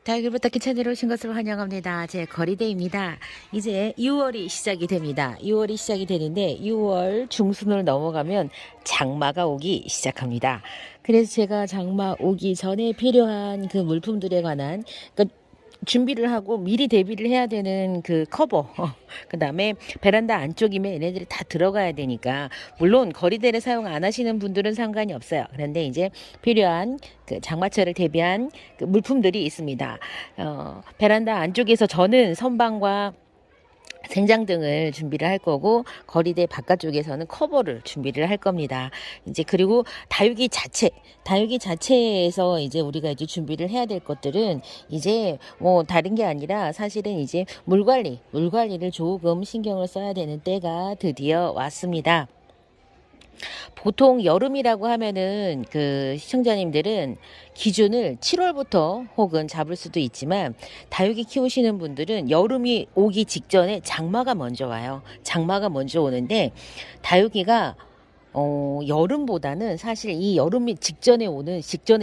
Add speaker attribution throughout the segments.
Speaker 1: 다육이부터 채널에 오신 것을 환영합니다. 제 거리대입니다. 이제 6월이 시작이 됩니다. 6월이 시작이 되는데 6월 중순을 넘어가면 장마가 오기 시작합니다. 그래서 제가 장마 오기 전에 필요한 그 물품들에 관한 준비를 하고 미리 대비를 해야 되는 그 커버, 그 다음에 베란다 안쪽이면 얘네들이 다 들어가야 되니까, 물론 거리대를 사용 안 하시는 분들은 상관이 없어요. 그런데 이제 필요한 그 장마철을 대비한 그 물품들이 있습니다. 베란다 안쪽에서 저는 선반과 생장등을 준비를 할 거고, 거리대 바깥쪽에서는 커버를 준비를 할 겁니다. 이제 그리고 다육이 자체에서 이제 우리가 이제 준비를 해야 될 것들은 이제 뭐 다른 게 아니라 사실은 이제 물관리를 조금 신경을 써야 되는 때가 드디어 왔습니다. 보통 여름이라고 하면은 그 시청자님들은 기준을 7월부터 혹은 잡을 수도 있지만, 다육이 키우시는 분들은 여름이 오기 직전에 장마가 먼저 와요. 장마가 먼저 오는데 다육이가 여름보다는 사실 이 여름이 직전에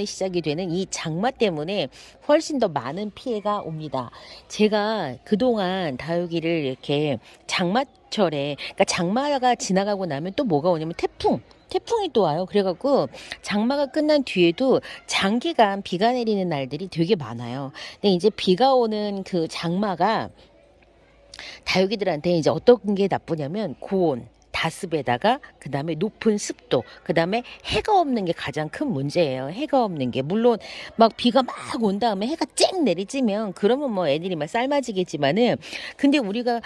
Speaker 1: 시작이 되는 이 장마 때문에 훨씬 더 많은 피해가 옵니다. 제가 그동안 다육이를 이렇게 장마철에, 그러니까 장마가 지나가고 나면 또 뭐가 오냐면 태풍이 또 와요. 그래갖고 장마가 끝난 뒤에도 장기간 비가 내리는 날들이 되게 많아요. 근데 이제 비가 오는 그 장마가 다육이들한테 이제 어떤 게 나쁘냐면 고온, 다습에다가 그 다음에 높은 습도, 그 다음에 해가 없는 게 가장 큰 문제예요. 해가 없는 게, 물론 막 비가 막 온 다음에 해가 쨍 내리쬐면 그러면 뭐 애들이 막 삶아지겠지만은, 근데 우리가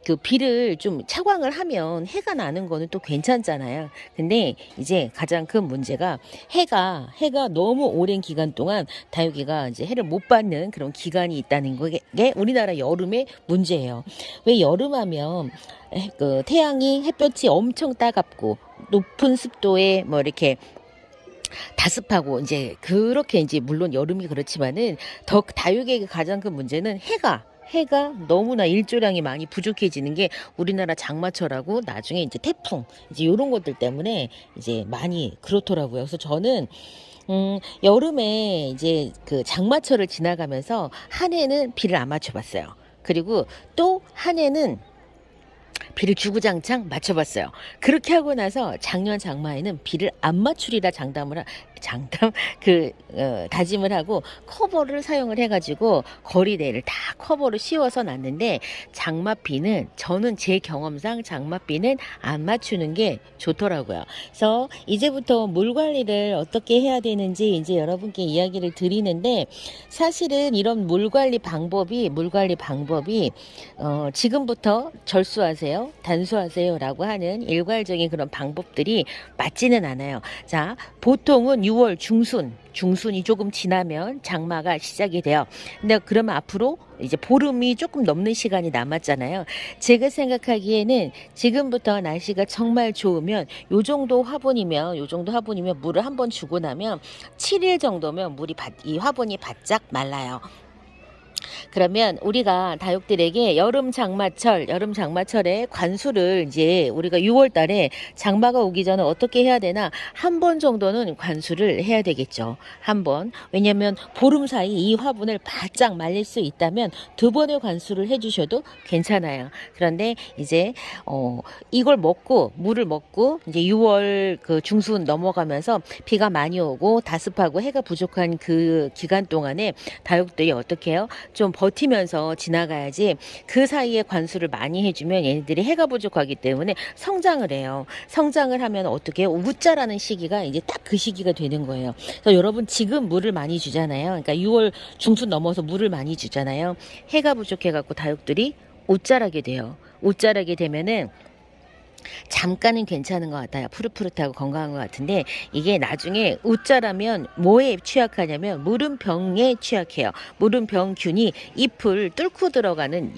Speaker 1: 그 비를 좀 차광을 하면 해가 나는 거는 또 괜찮잖아요. 근데 이제 가장 큰 문제가 해가 너무 오랜 기간 동안 다육이가 이제 해를 못 받는 그런 기간이 있다는 게 우리나라 여름의 문제예요. 왜 여름하면 그 태양이, 햇볕이 엄청 따갑고 높은 습도에 뭐 이렇게 다습하고, 이제 그렇게, 이제 물론 여름이 그렇지만은 더 다육에게 가장 큰 문제는 해가 너무나 일조량이 많이 부족해지는 게 우리나라 장마철하고 나중에 이제 태풍, 이제 이런 것들 때문에 이제 많이 그렇더라고요. 그래서 저는 여름에 이제 그 장마철을 지나가면서 한 해는 비를 안 맞춰봤어요. 그리고 또 한 해는 비를 주구장창 맞춰봤어요. 그렇게 하고 나서 작년 장마에는 비를 안 맞추리라 다짐을 하고 커버를 사용을 해가지고 거리대를 다 커버로 씌워서 놨는데, 저는 제 경험상 장맛비는 안 맞추는 게 좋더라고요. 그래서 이제부터 물 관리를 어떻게 해야 되는지 이제 여러분께 이야기를 드리는데, 사실은 이런 물 관리 방법이 지금부터 절수하세요, 단수하세요 라고 하는 일괄적인 그런 방법들이 맞지는 않아요. 자, 보통은 6월 중순이 조금 지나면 장마가 시작이 돼요. 근데 그러면 앞으로 이제 보름이 조금 넘는 시간이 남았잖아요. 제가 생각하기에는 지금부터 날씨가 정말 좋으면 요 정도 화분이면 물을 한번 주고 나면 7일 정도면 이 화분이 바짝 말라요. 그러면 우리가 다육들에게 여름 장마철에 관수를, 이제 우리가 6월 달에 장마가 오기 전에 어떻게 해야 되나, 한 번 정도는 관수를 해야 되겠죠. 한 번. 왜냐면 보름 사이 이 화분을 바짝 말릴 수 있다면 2번의 관수를 해주셔도 괜찮아요. 그런데 이제 물을 먹고 이제 6월 그 중순 넘어가면서 비가 많이 오고 다습하고 해가 부족한 그 기간 동안에 다육들이 어떻게 해요? 좀 버티면서 지나가야지. 그 사이에 관수를 많이 해주면 얘네들이 해가 부족하기 때문에 성장을 해요. 성장을 하면 어떻게 해요? 웃자라는 시기가 이제 딱 그 시기가 되는 거예요. 그래서 여러분 지금 물을 많이 주잖아요. 그러니까 6월 중순 넘어서 물을 많이 주잖아요. 해가 부족해갖고 다육들이 웃자라게 돼요. 웃자라게 되면은 잠깐은 괜찮은 것 같아요. 푸릇푸릇하고 건강한 것 같은데, 이게 나중에 웃자라면 뭐에 취약하냐면 무름병에 취약해요. 무름병균이 잎을 뚫고 들어가는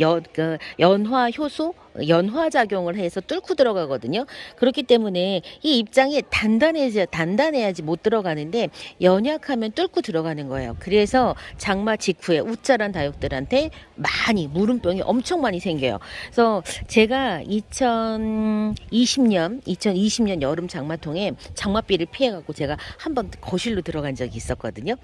Speaker 1: 연화 효소, 연화작용을 해서 뚫고 들어가거든요. 그렇기 때문에 이 입장이 단단해야지 못 들어가는데, 연약하면 뚫고 들어가는 거예요. 그래서 장마 직후에 웃자란 다육들한테 많이 무름병이 엄청 많이 생겨요. 그래서 제가 2020년 여름 장마통에 장맛비를 피해갖고 제가 한번 거실로 들어간 적이 있었거든요.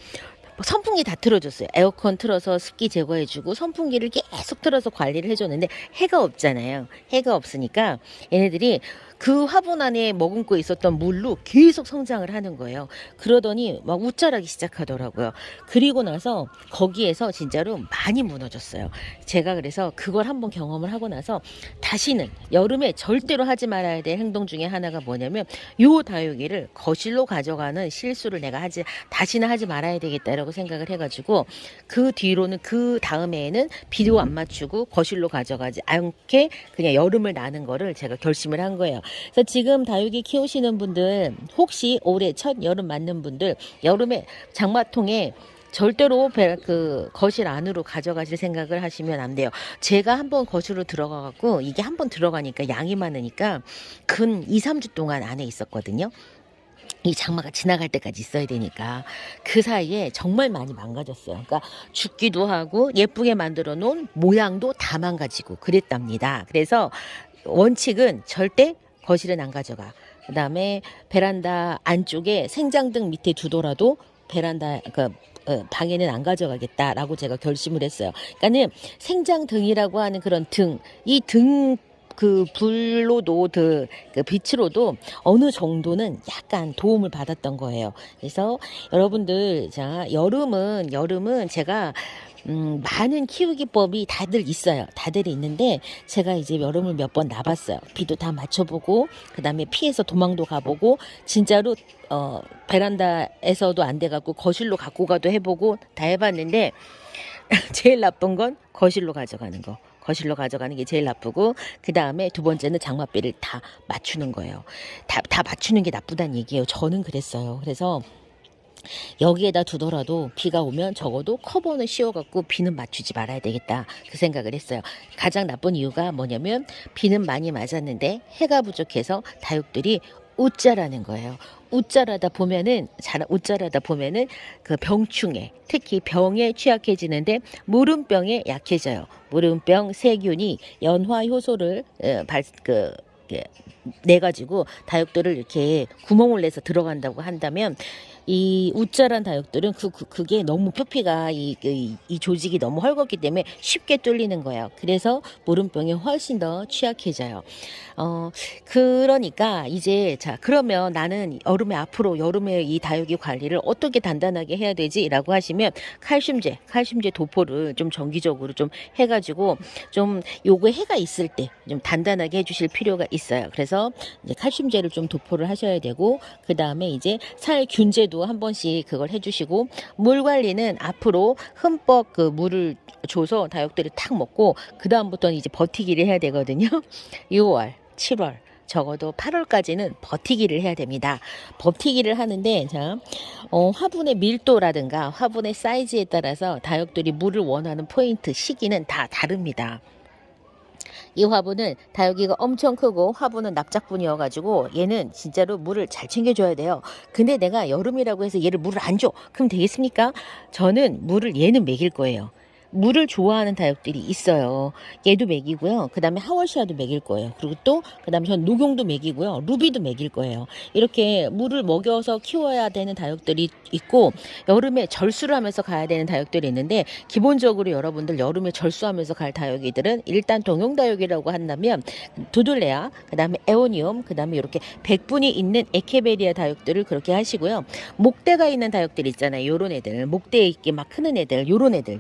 Speaker 1: 선풍기 다 틀어줬어요. 에어컨 틀어서 습기 제거해주고 선풍기를 계속 틀어서 관리를 해줬는데 해가 없잖아요. 해가 없으니까 얘네들이 그 화분 안에 머금고 있었던 물로 계속 성장을 하는 거예요. 그러더니 막 웃자라기 시작하더라고요. 그리고 나서 거기에서 진짜로 많이 무너졌어요. 제가 그래서 그걸 한번 경험을 하고 나서 다시는 여름에 절대로 하지 말아야 될 행동 중에 하나가 뭐냐면 요 다육이를 거실로 가져가는 실수를 내가 다시는 하지 말아야 되겠다라고 생각을 해가지고 그 뒤로는 그 다음에는 비료 안 맞추고 거실로 가져가지 않게 그냥 여름을 나는 거를 제가 결심을 한 거예요. 그래서 지금 다육이 키우시는 분들 혹시 올해 첫 여름 맞는 분들 여름에 장마통에 절대로 그 거실 안으로 가져가실 생각을 하시면 안 돼요. 제가 한번 거실로 들어가갖고 이게 한번 들어가니까 양이 많으니까 근 2, 3주 동안 안에 있었거든요. 이 장마가 지나갈 때까지 있어야 되니까 그 사이에 정말 많이 망가졌어요. 그러니까 죽기도 하고 예쁘게 만들어 놓은 모양도 다 망가지고 그랬답니다. 그래서 원칙은 절대 거실은 안 가져가. 그 다음에 베란다 안쪽에 생장등 밑에 두더라도 베란다 방에는 안 가져가겠다라고 제가 결심을 했어요. 그러니까는 생장등이라고 하는 그런 이 등 그 불로도 그 빛으로도 어느 정도는 약간 도움을 받았던 거예요. 그래서 여러분들 자 여름은 제가 많은 키우기법이 다들 있어요. 다들 있는데 제가 이제 여름을 몇 번 나봤어요. 비도 다 맞춰보고 그 다음에 피해서 도망도 가보고 진짜로 베란다에서도 안 돼갖고 거실로 갖고 가도 해보고 다 해봤는데 제일 나쁜 건 거실로 가져가는 거. 거실로 가져가는 게 제일 나쁘고 그 다음에 두 번째는 장맛비를 다 맞추는 거예요. 다 맞추는 게 나쁘다는 얘기예요. 저는 그랬어요. 그래서 여기에다 두더라도 비가 오면 적어도 커버는 씌워갖고 비는 맞추지 말아야 되겠다 그 생각을 했어요. 가장 나쁜 이유가 뭐냐면 비는 많이 맞았는데 해가 부족해서 다육들이 웃자라는 거예요. 웃자라다 보면은 그 병충해 특히 병에 취약해지는데 무름병에 약해져요. 무름병 세균이 연화 효소를 내가지고 다육들을 이렇게 구멍을 내서 들어간다고 한다면 이 웃자란 다육들은 그게 너무 표피가 이 조직이 너무 헐겁기 때문에 쉽게 뚫리는 거예요. 그래서 무름병에 훨씬 더 취약해져요. 그러니까 이제 자 그러면 나는 앞으로 여름에 이 다육이 관리를 어떻게 단단하게 해야 되지라고 하시면 칼슘제 도포를 좀 정기적으로 좀 해가지고 좀 요거 해가 있을 때 좀 단단하게 해주실 필요가 있어요. 그래서 이제 칼슘제를 좀 도포를 하셔야 되고 그 다음에 이제 살균제도 한 번씩 그걸 해주시고 물 관리는 앞으로 흠뻑 그 물을 줘서 다육들이 탁 먹고 그 다음부터는 이제 버티기를 해야 되거든요. 6월 7월 적어도 8월까지는 버티기를 해야 됩니다. 버티기를 하는데 자 화분의 밀도라든가 화분의 사이즈에 따라서 다육들이 물을 원하는 포인트 시기는 다 다릅니다. 이 화분은 다육이가 엄청 크고 화분은 납작분이어가지고 얘는 진짜로 물을 잘 챙겨줘야 돼요. 근데 내가 여름이라고 해서 얘를 물을 안 줘. 그럼 되겠습니까? 저는 물을 얘는 먹일 거예요. 물을 좋아하는 다육들이 있어요. 얘도 먹이고요. 그 다음에 하월시아도 먹일 거예요. 그리고 또 그 다음에 전 녹용도 먹이고요. 루비도 먹일 거예요. 이렇게 물을 먹여서 키워야 되는 다육들이 있고 여름에 절수를 하면서 가야 되는 다육들이 있는데 기본적으로 여러분들 여름에 절수하면서 갈 다육이들은 일단 동용다육이라고 한다면 두들레아, 그 다음에 에오니움, 그 다음에 이렇게 백분이 있는 에케베리아 다육들을 그렇게 하시고요. 목대가 있는 다육들 있잖아요. 요런 애들, 목대에 있게 막 크는 애들, 요런 애들.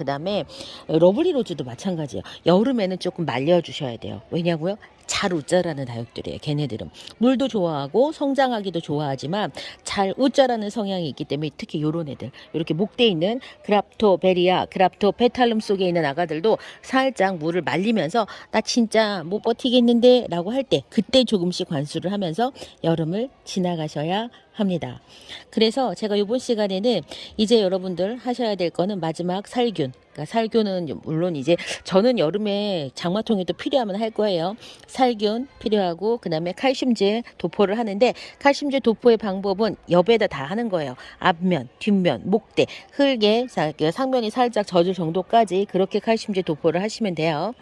Speaker 1: 그 다음에 러블리 로즈도 마찬가지예요. 여름에는 조금 말려주셔야 돼요. 왜냐고요? 잘 웃자라는 다육들이에요. 걔네들은 물도 좋아하고 성장하기도 좋아하지만 잘 웃자라는 성향이 있기 때문에 특히 요런 애들 이렇게 목대에 있는 그랍토베리아, 그랍토페탈룸 속에 있는 아가들도 살짝 물을 말리면서 나 진짜 못 버티겠는데 라고 할 때 그때 조금씩 관수를 하면서 여름을 지나가셔야 합니다. 그래서 제가 이번 시간에는 이제 여러분들 하셔야 될 거는 마지막 살균. 그러니까 살균은 물론 이제 저는 여름에 장마통이 또 필요하면 할 거예요. 살균 필요하고 그 다음에 칼슘제 도포를 하는데 칼슘제 도포의 방법은 옆에다 다 하는 거예요. 앞면, 뒷면, 목대, 흙에 상면이 살짝 젖을 정도까지 그렇게 칼슘제 도포를 하시면 돼요.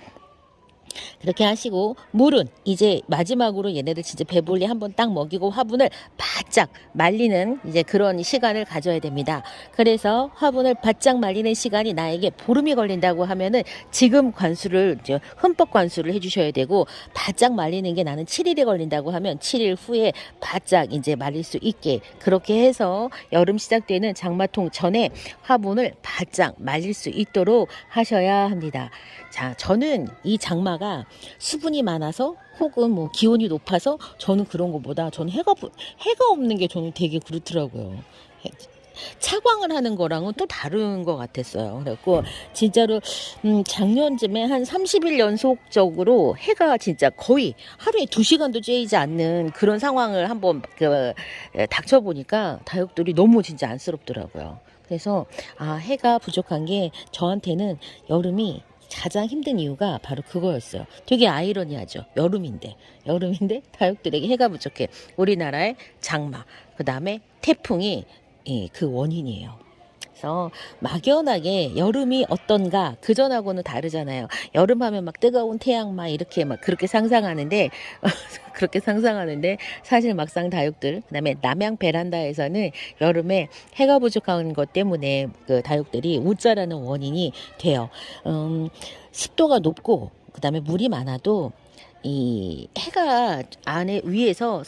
Speaker 1: 그렇게 하시고 물은 이제 마지막으로 얘네들 진짜 배불리 한번 딱 먹이고 화분을 바짝 말리는 이제 그런 시간을 가져야 됩니다. 그래서 화분을 바짝 말리는 시간이 나에게 보름이 걸린다고 하면은 지금 관수를 이제 흠뻑 관수를 해주셔야 되고, 바짝 말리는 게 나는 7일이 걸린다고 하면 7일 후에 바짝 이제 말릴 수 있게 그렇게 해서 여름 시작되는 장마통 전에 화분을 바짝 말릴 수 있도록 하셔야 합니다. 자, 저는 이 장마가 수분이 많아서 혹은 뭐 기온이 높아서 저는 그런 것보다 저는 해가 없는 게 저는 되게 그렇더라고요. 차광을 하는 거랑은 또 다른 것 같았어요. 그래갖고 진짜로 작년쯤에 한 30일 연속적으로 해가 진짜 거의 하루에 2시간도 쬐이지 않는 그런 상황을 한번 닥쳐보니까 다육들이 너무 진짜 안쓰럽더라고요. 그래서 해가 부족한 게 저한테는 여름이 가장 힘든 이유가 바로 그거였어요. 되게 아이러니하죠. 여름인데 다육들에게 해가 부족해. 우리나라의 장마, 그 다음에 태풍이 그 원인이에요. 그래서 막연하게 여름이 어떤가 그전하고는 다르잖아요. 여름 하면 막 뜨거운 태양 막 이렇게 막 그렇게 상상하는데 그렇게 상상하는데 사실 막상 다육들, 그다음에 남양 베란다에서는 여름에 해가 부족한 것 때문에 그 다육들이 못 자라는 원인이 돼요. 습도가 높고 그다음에 물이 많아도 이 해가 안에 위에서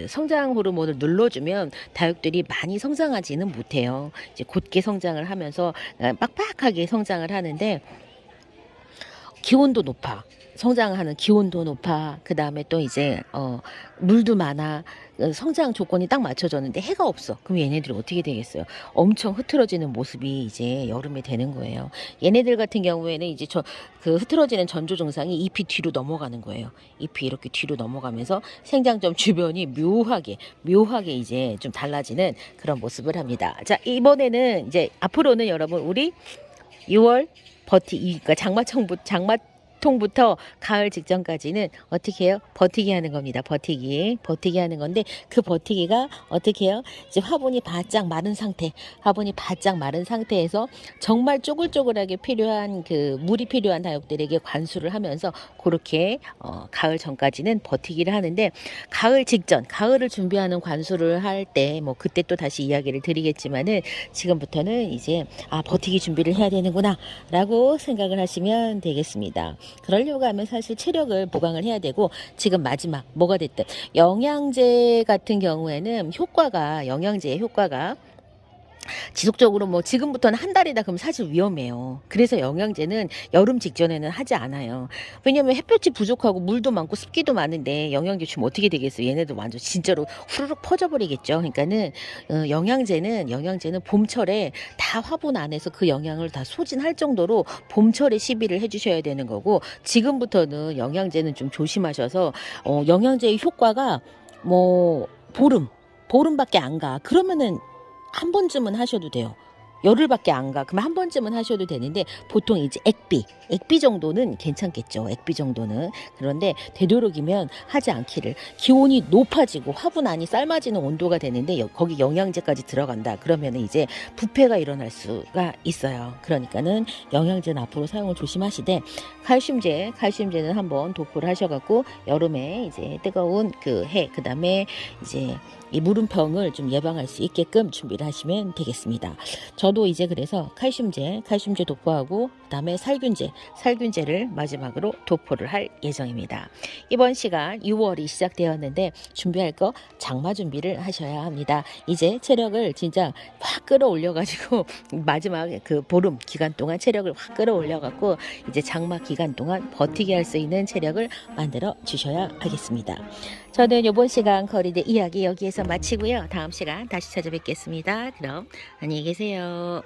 Speaker 1: 성장 호르몬을 눌러주면 다육들이 많이 성장하지는 못해요. 이제 곧게 성장을 하면서 빡빡하게 성장을 하는데 기온도 높아. 성장하는 기온도 높아. 그 다음에 또 이제 물도 많아. 성장 조건이 딱 맞춰졌는데 해가 없어. 그럼 얘네들이 어떻게 되겠어요? 엄청 흐트러지는 모습이 이제 여름에 되는 거예요. 얘네들 같은 경우에는 이제 그 흐트러지는 전조 증상이 잎이 뒤로 넘어가는 거예요. 잎이 이렇게 뒤로 넘어가면서 생장점 주변이 묘하게 이제 좀 달라지는 그런 모습을 합니다. 자, 이번에는 이제 앞으로는 여러분 우리 6월 그러니까 장마통부터 가을 직전까지는 어떻게 해요? 버티기 하는 겁니다. 버티기 하는 건데 그 버티기가 어떻게 해요? 이제 화분이 바짝 마른 상태에서 정말 쪼글쪼글하게 필요한 물이 필요한 다육들에게 관수를 하면서 그렇게 가을 전까지는 버티기를 하는데, 가을 직전, 가을을 준비하는 관수를 할 때 뭐 그때 또 다시 이야기를 드리겠지만은 지금부터는 이제 버티기 준비를 해야 되는구나 라고 생각을 하시면 되겠습니다. 그러려고 하면 사실 체력을 보강을 해야 되고, 지금 마지막 뭐가 됐든 영양제 같은 경우에는 영양제의 효과가 지속적으로 뭐 지금부터는 한 달이다 그러면 사실 위험해요. 그래서 영양제는 여름 직전에는 하지 않아요. 왜냐면 햇볕이 부족하고 물도 많고 습기도 많은데 영양제 주면 어떻게 되겠어요? 얘네들 완전 진짜로 후루룩 퍼져버리겠죠. 그러니까는 영양제는 봄철에 다 화분 안에서 그 영양을 다 소진할 정도로 봄철에 시비를 해주셔야 되는 거고, 지금부터는 영양제는 좀 조심하셔서 영양제의 효과가 뭐 보름밖에 안 가. 그러면은 한 번쯤은 하셔도 돼요. 열흘밖에 안 가. 그럼 한 번쯤은 하셔도 되는데 보통 이제 액비 정도는 괜찮겠죠. 액비 정도는. 그런데 되도록이면 하지 않기를. 기온이 높아지고 화분 안이 삶아지는 온도가 되는데 거기 영양제까지 들어간다. 그러면은 이제 부패가 일어날 수가 있어요. 그러니까는 영양제는 앞으로 사용을 조심하시되, 칼슘제는 한번 도포를 하셔갖고 여름에 이제 뜨거운 그다음에 이제 이 물음병을 좀 예방할 수 있게끔 준비를 하시면 되겠습니다. 저도 이제 그래서 칼슘제 도포하고 그다음에 살균제를 마지막으로 도포를 할 예정입니다. 이번 시간 6월이 시작되었는데 준비할 거 장마 준비를 하셔야 합니다. 이제 체력을 진짜 확 끌어올려가지고 마지막 그 보름 기간 동안 체력을 확 끌어올려갖고 이제 장마 기간 동안 버티게 할 수 있는 체력을 만들어 주셔야 하겠습니다. 저는 이번 시간 거리대 이야기 여기에서 마치고요. 다음 시간 다시 찾아뵙겠습니다. 그럼 안녕히 계세요.